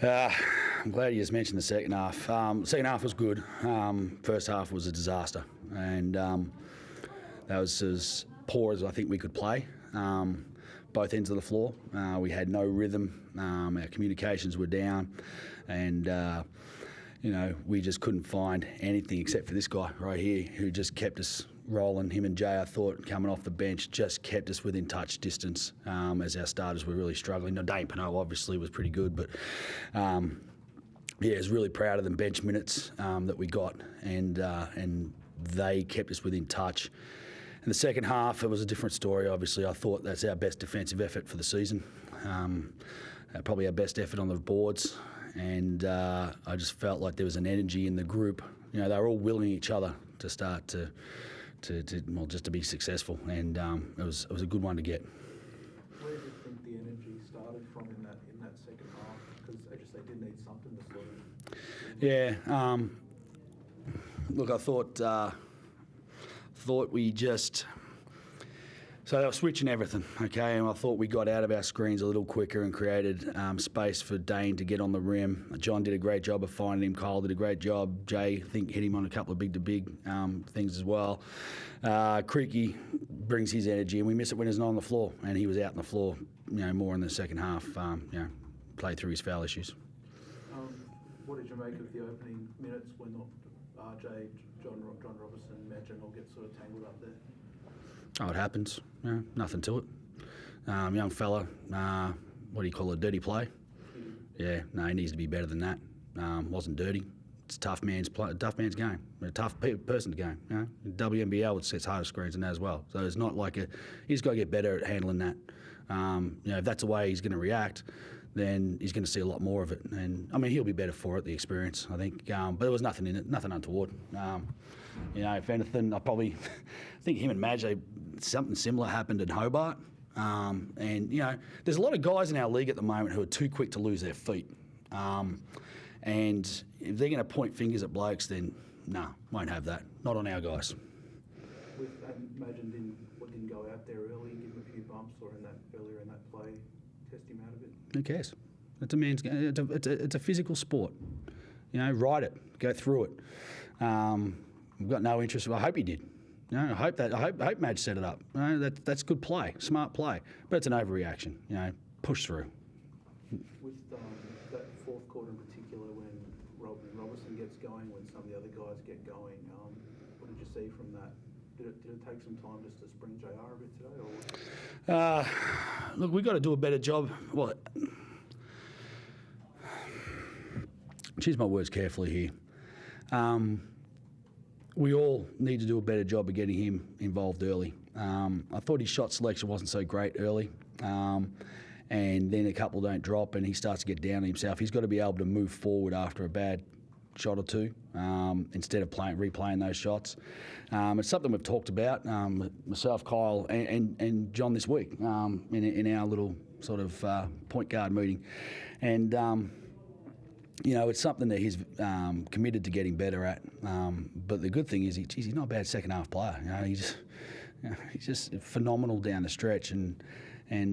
I'm glad you just mentioned the second half. Second half was good. First half was a disaster, and that was as poor as I think we could play. Both ends of the floor. We had no rhythm. Our communications were down, and we just couldn't find anything except for this guy right here, who just kept us rolling. Him and Jay, I thought, coming off the bench, just kept us within touch distance as our starters were really struggling. Now, Dane Pinot obviously was pretty good, but I was really proud of the bench minutes that we got, and they kept us within touch. In the second half, it was a different story, obviously. I thought that's our best defensive effort for the season, probably our best effort on the boards, and I just felt like there was an energy in the group. They were all willing each other to start to just to be successful, and it was a good one to get. Where do you think the energy started from in that second half? Because I just they did need something to sort of. Yeah. Look, I thought we just. So they were switching everything, okay, and I thought we got out of our screens a little quicker and created space for Dane to get on the rim. John did a great job of finding him. Kyle did a great job. Jay, I think, hit him on a couple of big-to-big things as well. Creaky brings his energy, and we miss it when he's not on the floor, and he was out on the floor, more in the second half, played through his foul issues. What did you make of the opening minutes when RJ, John Robertson, Madgen all get sort of tangled up there? Oh, it happens. Nothing to it. Young fella, what do you call it, dirty play? Yeah, no, he needs to be better than that. Wasn't dirty. It's a tough man's game, a tough person's game. WNBL would set harder screens than that as well. So it's not like he's got to get better at handling that. If that's the way he's going to react, then he's going to see a lot more of it. And he'll be better for it, the experience, I think. But there was nothing in it, nothing untoward. If anything, I probably think him and Madge, something similar happened in Hobart. There's a lot of guys in our league at the moment who are too quick to lose their feet. And if they're going to point fingers at blokes, then won't have that. Not on our guys. Madgen didn't go out there early, give him a few bumps, or earlier in that play, test him out a bit. Who cares? It's a man's game. It's a physical sport. Ride it, go through it. We've got no interest. I hope he did. I hope Madge set it up. That's good play, smart play. But it's an overreaction. Push through. With that fourth quarter in particular, when Robertson gets going, when some of the other guys get going, what did you see from that? Did it take some time just to spring JR a bit today? Or? Look, we've got to do a better job. Well, choose my words carefully here. We all need to do a better job of getting him involved early. I thought his shot selection wasn't so great early, and then a couple don't drop and he starts to get down on himself. He's got to be able to move forward after a bad shot or two instead of replaying those shots. It's something we've talked about, myself, Kyle, and John this week in our little sort of point guard meeting. And it's something that he's committed to getting better at. But the good thing is, he's not a bad second half player. He's just phenomenal down the stretch. And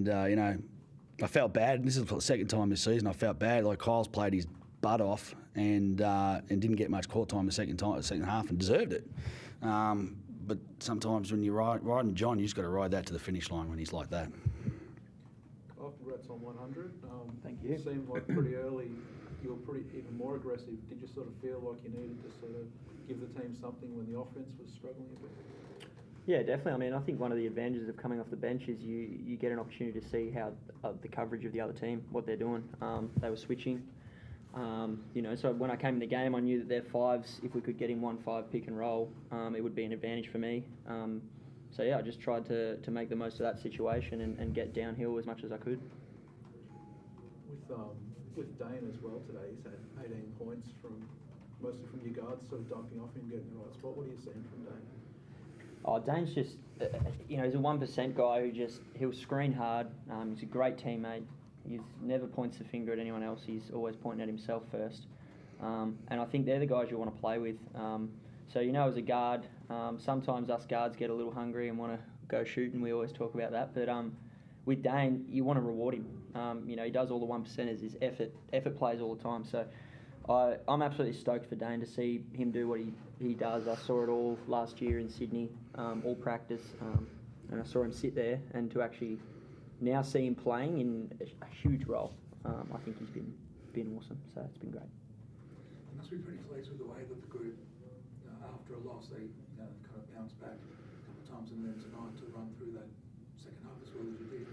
I felt bad. This is the second time this season I felt bad. Like Kyle's played his butt off and didn't get much court time the second half and deserved it. But sometimes when you're riding John, you just got to ride that to the finish line when he's like that. Oh, congrats on 100. Thank you. It seemed like pretty early you were even more aggressive. Did you sort of feel like you needed to sort of give the team something when the offense was struggling a bit? Yeah, definitely. I think one of the advantages of coming off the bench is you get an opportunity to see how the coverage of the other team, what they're doing. They were switching. So when I came in the game, I knew that their fives, if we could get in 1-5 pick and roll, it would be an advantage for me. I just tried to make the most of that situation and get downhill as much as I could. With Dane as well today, he's had 18 points mostly from your guards, sort of dumping off him, getting the right spot. What are you seeing from Dane? Dane's just, he's a 1% guy he'll screen hard. He's a great teammate. He never points the finger at anyone else. He's always pointing at himself first. And I think they're the guys you want to play with. As a guard, sometimes us guards get a little hungry and want to go shoot, and we always talk about that. But with Dane, you want to reward him. You know, he does all the 1%ers, his effort plays all the time. So I'm absolutely stoked for Dane to see him do what he does. I saw it all last year in Sydney, all practice, and I saw him sit there, and to actually now see him playing in a huge role, I think he's been awesome. So it's been great. You must be pretty pleased with the way that the group, after a loss, they kind of bounced back a couple of times, and then tonight to run through that second half as well as you did.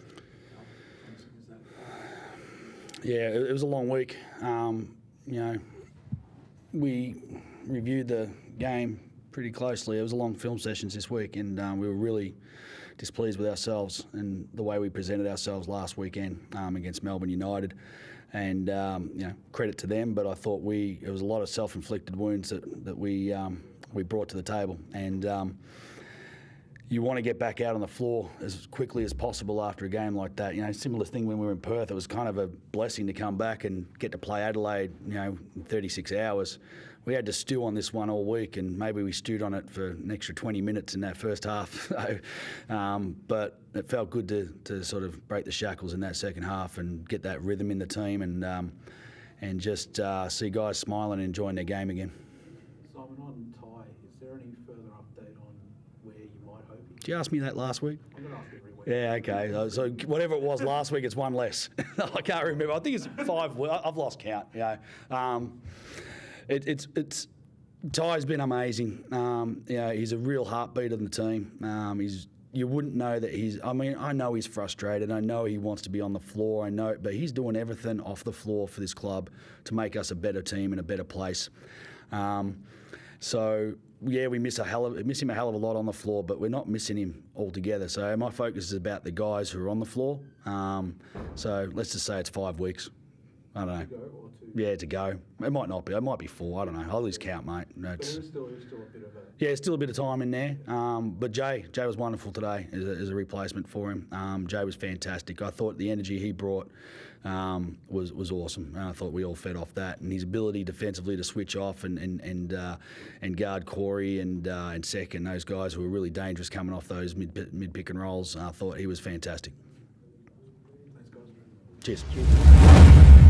How promising is that? Yeah, it was a long week. You know, we reviewed the game pretty closely. It was a long film sessions this week, and we were really displeased with ourselves and the way we presented ourselves last weekend against Melbourne United. And you know, credit to them, but I thought it was a lot of self-inflicted wounds that we brought to the table. And you want to get back out on the floor as quickly as possible after a game like that. You know, similar thing when we were in Perth. It was kind of a blessing to come back and get to play Adelaide, you know, in 36 hours. We had to stew on this one all week, and maybe we stewed on it for an extra 20 minutes in that first half. But it felt good to sort of break the shackles in that second half and get that rhythm in the team, and just see guys smiling and enjoying their game again. Simon, on Ty, is there any further update on where you might hope he... Did you ask me that last week? I'm going to ask every week. Yeah, okay. So whatever it was last week, it's one less. I can't remember. I think it's 5. I've lost count. Yeah. It's Ty's been amazing. Yeah, he's a real heartbeat of the team. You wouldn't know that he's. I mean, I know he's frustrated. I know he wants to be on the floor. I know, but he's doing everything off the floor for this club to make us a better team and a better place. So yeah, we miss him a hell of a lot on the floor, but we're not missing him altogether. So my focus is about the guys who are on the floor. So let's just say it's 5 weeks. I don't know. To go or to... Yeah, to go. It might not be. It might be 4. I don't know. I'll lose count, mate. No, But there's still a bit of a... yeah, there's still a bit of time in there. But Jay was wonderful today as a replacement for him. Jay was fantastic. I thought the energy he brought was awesome. And I thought we all fed off that. And his ability defensively to switch off and guard Corey and Sek and those guys who were really dangerous coming off those mid pick and rolls. I thought he was fantastic. Thanks, guys. Cheers.